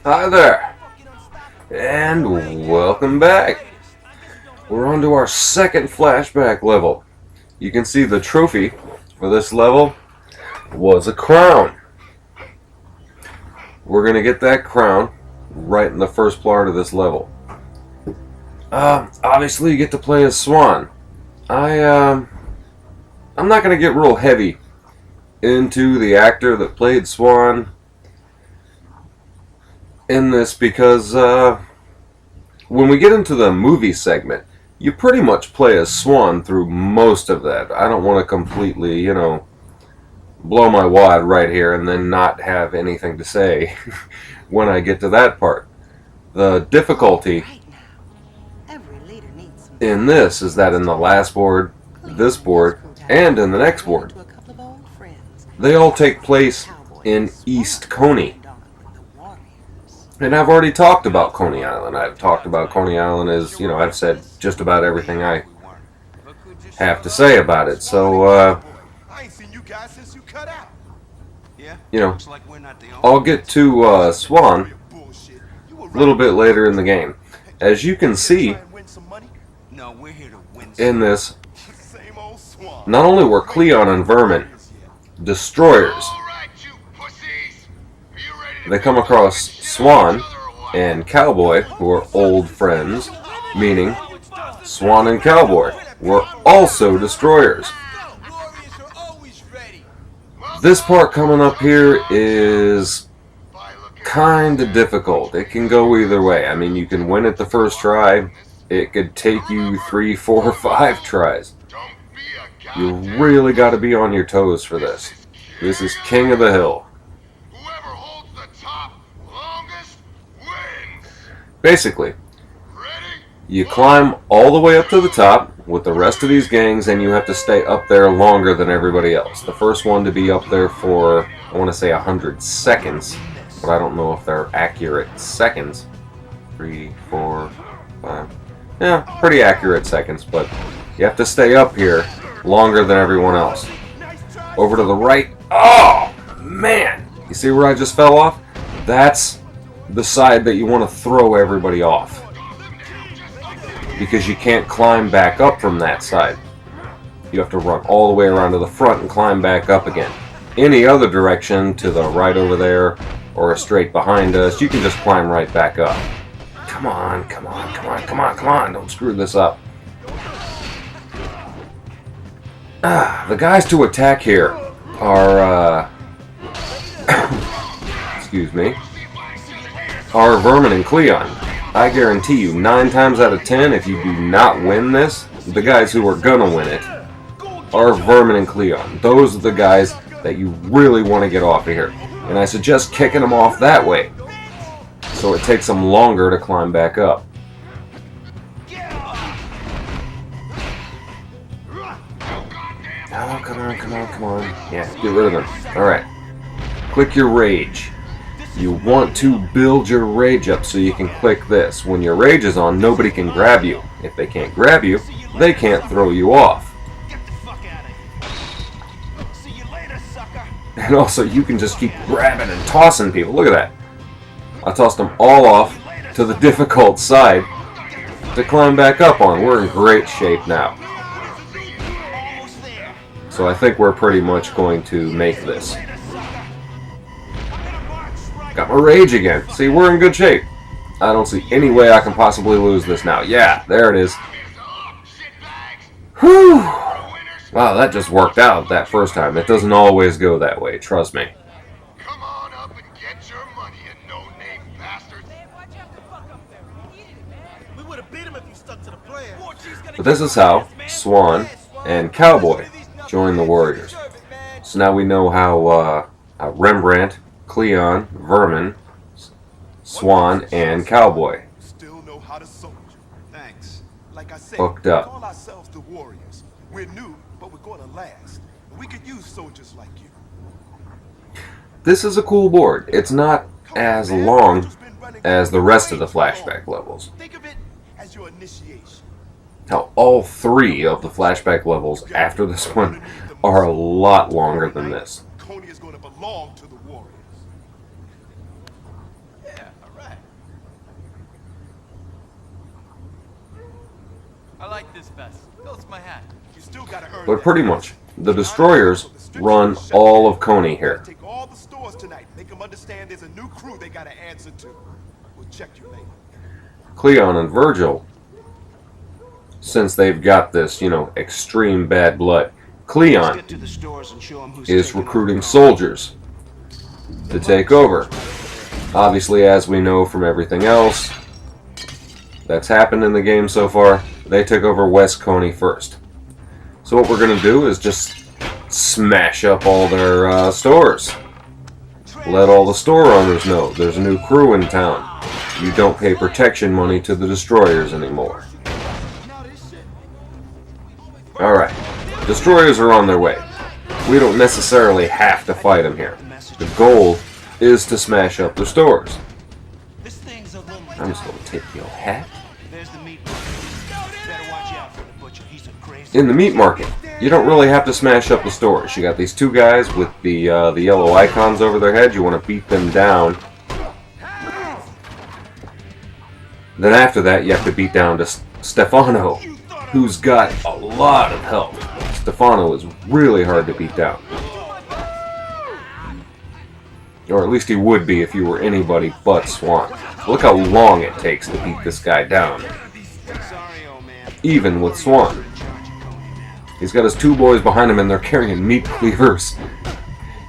Hi there, and welcome back. We're on to our second flashback level. You can see the trophy for this level was a crown. We're going to get that crown right in the first part of this level. Obviously you get to play as Swan. I'm not going to get real heavy into the actor that played Swan in this because when we get into the movie segment, you pretty much play as Swan through most of that. I don't want to completely, blow my wad right here and then not have anything to say when I get to that part. The difficulty in this is that in the last board, this board, and in the next board, they all take place in East Coney. And I've already talked about Coney Island. I've talked about Coney Island as, I've said just about everything I have to say about it. So, I'll get to Swan a little bit later in the game. As you can see in this, not only were Cleon and Vermin destroyers, they come across Swan and Cowboy, who are old friends, meaning Swan and Cowboy were also destroyers. This part coming up here is kind of difficult. It can go either way. I mean, you can win it the first try. It could take you 3, 4, 5 tries. You really got to be on your toes for this. This is King of the Hill. Basically, you climb all the way up to the top with the rest of these gangs, and you have to stay up there longer than everybody else. The first one to be up there for, I want to say 100 seconds, but I don't know if they're accurate seconds. 3, 4, 5. Yeah, pretty accurate seconds, but you have to stay up here longer than everyone else. Over to the right. Oh, man! You see where I just fell off? That's the side that you want to throw everybody off, because you can't climb back up from that side. You have to run all the way around to the front and climb back up again. Any other direction, to the right over there or straight behind us, you can just climb right back up. Come on, come on, come on, come on, come on, don't screw this up. The guys to attack here are excuse me, are Vermin and Cleon. I guarantee you, 9 times out of 10, if you do not win this, the guys who are gonna win it are Vermin and Cleon. Those are the guys that you really want to get off of here. And I suggest kicking them off that way, so it takes them longer to climb back up. Oh, come on, come on, come on. Yeah, get rid of them. Alright. Click your rage. You want to build your rage up so you can click this. When your rage is on, nobody can grab you. If they can't grab you, they can't throw you off. And also, you can just keep grabbing and tossing people. Look at that. I tossed them all off to the difficult side to climb back up on. We're in great shape now. So I think we're pretty much going to make this. Got my rage again. See, we're in good shape. I don't see any way I can possibly lose this now. Yeah, there it is. Whew. Wow, that just worked out that first time. It doesn't always go that way, trust me. Come on up and get your money, you no-name bastard. We would have beat him if you stuck to the plan. But this is how Swan and Cowboy join the Warriors. So now we know how Rembrandt, Cleon, Vermin, Swan, and Cowboy Still know how to soldier. Thanks. Like I said, hooked up. call ourselves the Warriors. We're new, but we're going to last. We could use soldiers like you. This is a cool board. It's not as long as the rest of the flashback levels. Think of it as your initiation. Now, all 3 of the flashback levels after this one are a lot longer than this. Coney is going to that belong to the Warriors. Yeah, alright. I like this vest. Goes my hat. You still gotta earn But that pretty vest. much, the Destroyers run all of Coney here. Take all the stores tonight. Make them understand there's a new crew they gotta answer to. We'll check you later. Cleon and Virgil, since they've got this, extreme bad blood, Cleon is recruiting soldiers to take over. Obviously, as we know from everything else that's happened in the game so far, they took over West Coney first. So what we're going to do is just smash up all their stores. Let all the store owners know there's a new crew in town. You don't pay protection money to the Destroyers anymore. Alright, Destroyers are on their way. We don't necessarily have to fight them here. The goal is to smash up the stores. I'm just going to take your hat. In the meat market, you don't really have to smash up the stores. You got these two guys with the yellow icons over their head. You want to beat them down. Then after that, you have to beat down to Stefano, who's got a lot of health. Stefano is really hard to beat down. Or at least he would be if you were anybody but Swan. Look how long it takes to beat this guy down. Even with Swan. He's got his two boys behind him and they're carrying meat cleavers.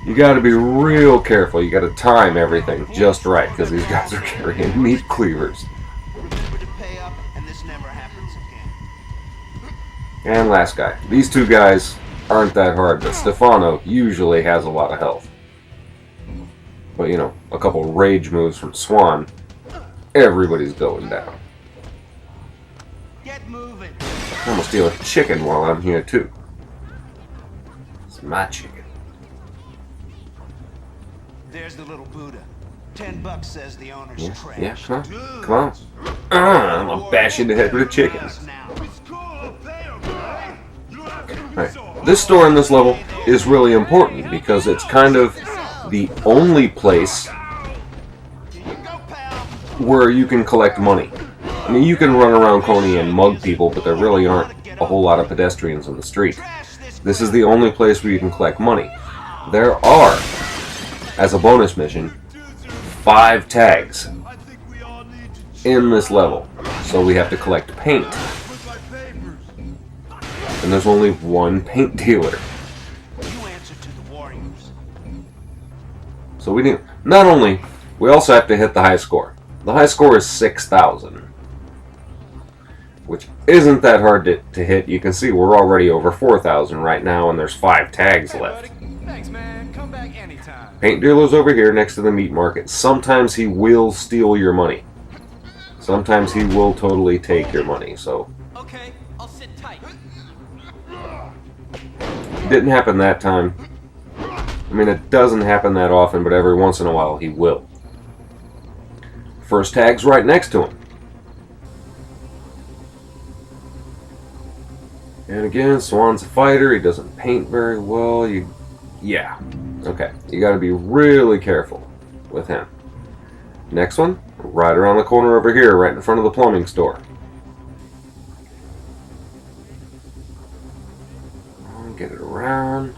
You gotta be real careful. You gotta time everything just right because these guys are carrying meat cleavers. And last guy. These two guys aren't that hard, but Stefano usually has a lot of health. But a couple rage moves from Swan, everybody's going down. Get moving. I'm gonna steal a chicken while I'm here too. It's my chicken. There's the little Buddha. $10 says the owner's trash. Yeah, come on. I'm gonna bash you in the head with a chicken. Right. This store in this level is really important because it's kind of the only place where you can collect money. I mean, you can run around Coney and mug people, but there really aren't a whole lot of pedestrians on the street. This is the only place where you can collect money. There are, as a bonus mission, 5 tags in this level. So we have to collect paint. And there's only one paint dealer. So we also have to hit the high score. The high score is 6,000. Which isn't that hard to hit. You can see we're already over 4,000 right now and there's 5 tags left. Thanks, man. Come back anytime. Paint dealer's over here next to the meat market. Sometimes he will steal your money. Sometimes he will totally take your money, so... Okay, I'll sit tight. Didn't happen that time. I mean, it doesn't happen that often, but every once in a while he will. First tag's right next to him. And again, Swan's a fighter. He doesn't paint very well. Yeah. Okay. You got to be really careful with him. Next one, right around the corner over here, right in front of the plumbing store. Get it around.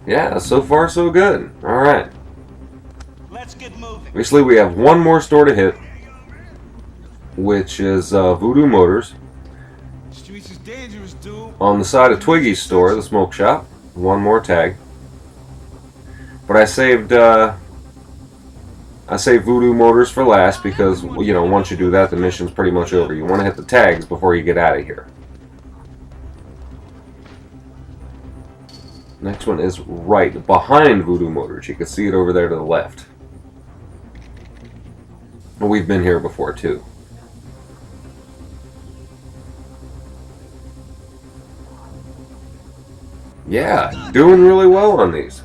Yeah, so far so good. Alright. Let's get moving. Obviously, we have one more store to hit, which is Voodoo Motors. Streets is dangerous, dude. On the side of Twiggy's store, the smoke shop. One more tag. But I saved Voodoo Motors for last because, once you do that, the mission's pretty much over. You want to hit the tags before you get out of here. Next one is right behind Voodoo Motors. You can see it over there to the left. And we've been here before too. Yeah, doing really well on these.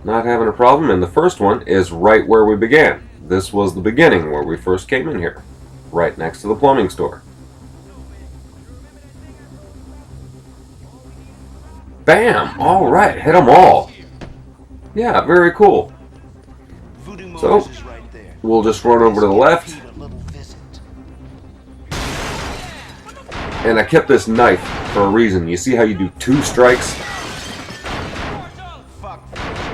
Not having a problem. And the first one is right where we began. This was the beginning where we first came in here. Right next to the plumbing store. Bam! Alright, hit them all. Yeah, very cool. So, we'll just run over to the left. And I kept this knife for a reason. You see how you do 2 strikes?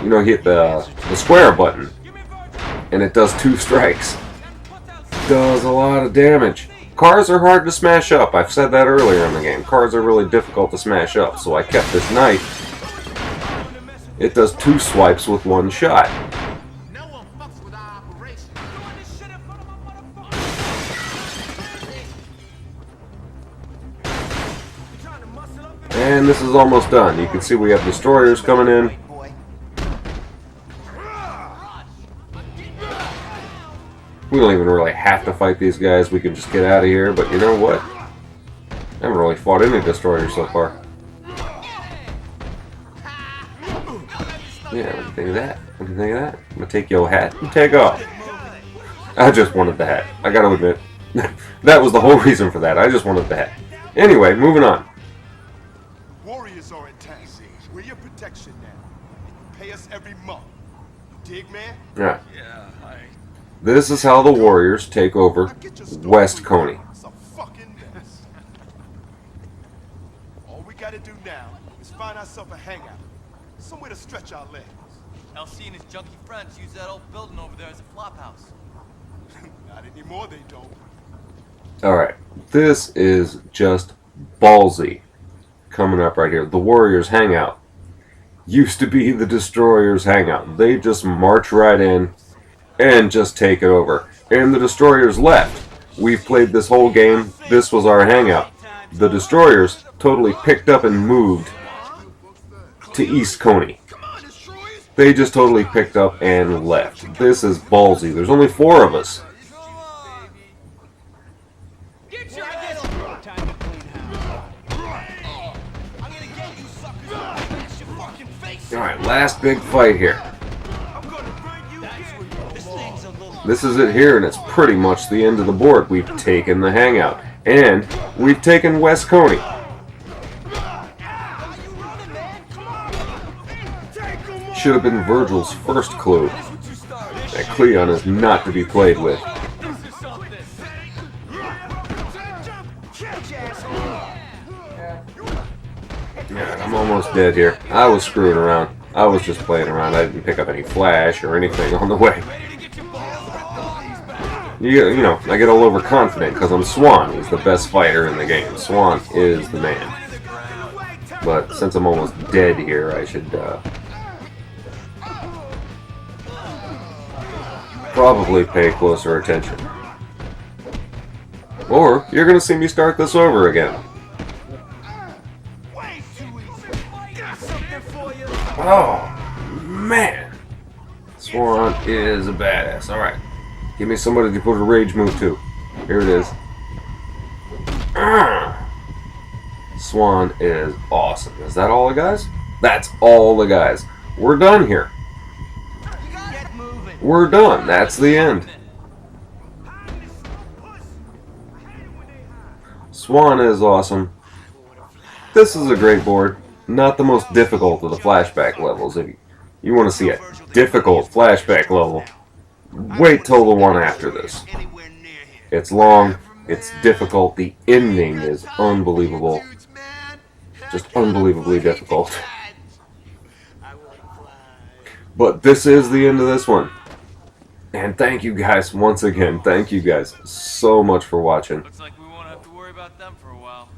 You know, hit the square button. And it does 2 strikes. Does a lot of damage. Cars are hard to smash up. I've said that earlier in the game. Cars are really difficult to smash up. So I kept this knife. It does 2 swipes with 1 shot. And this is almost done. You can see we have destroyers coming in. We don't even really have to fight these guys. We can just get out of here. But you know what? I haven't really fought any destroyers so far. Yeah, what do you think of that? What do you think of that? I'm gonna take your hat and take off. I just wanted the hat. I gotta admit. That was the whole reason for that. I just wanted the hat. Anyway, moving on. Warriors are in town. We're your protection now. You pay us every month. You dig, man? Yeah. This is how the Warriors take over West Coney. It's a fucking mess. All we gotta do now is find ourselves a hangout. Somewhere to stretch our legs. LC and his junkie friends use that old building over there as a flop house. Not anymore, they don't. Alright, this is just ballsy coming up right here. The Warriors hangout used to be the Destroyers hangout. They just march right in and just take it over. And the Destroyers left. We've played this whole game. This was our hangout. The Destroyers totally picked up and moved to East Coney. They just totally picked up and left. This is ballsy. There's only 4 of us. Alright, last big fight here. This is it here, and it's pretty much the end of the board. We've taken the hangout. And we've taken West Coney. Should have been Virgil's first clue. That Cleon is not to be played with. Yeah, I'm almost dead here. I was screwing around. I was just playing around. I didn't pick up any flash or anything on the way. You know, I get all overconfident because I'm Swan. He's the best fighter in the game. Swan is the man. But since I'm almost dead here, I should probably pay closer attention. Or you're going to see me start this over again. Oh, man. Swan is a badass. Alright. Give me somebody to put a rage move to. Here it is. Swan is awesome. Is that all the guys? That's all the guys. We're done here. We're done. That's the end. Swan is awesome. This is a great board. Not the most difficult of the flashback levels. If you want to see a difficult flashback level, wait till the one after this. It's long, it's difficult, the ending is unbelievable. Just unbelievably difficult. But this is the end of this one. And thank you guys once again. Thank you guys so much for watching. Looks like we won't have to worry about them for a while.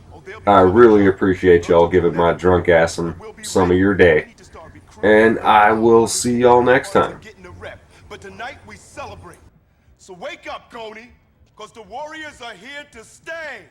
I really appreciate y'all giving my drunk ass some of your day. And I will see y'all next time. But tonight we celebrate. So wake up, Coney, because the Warriors are here to stay.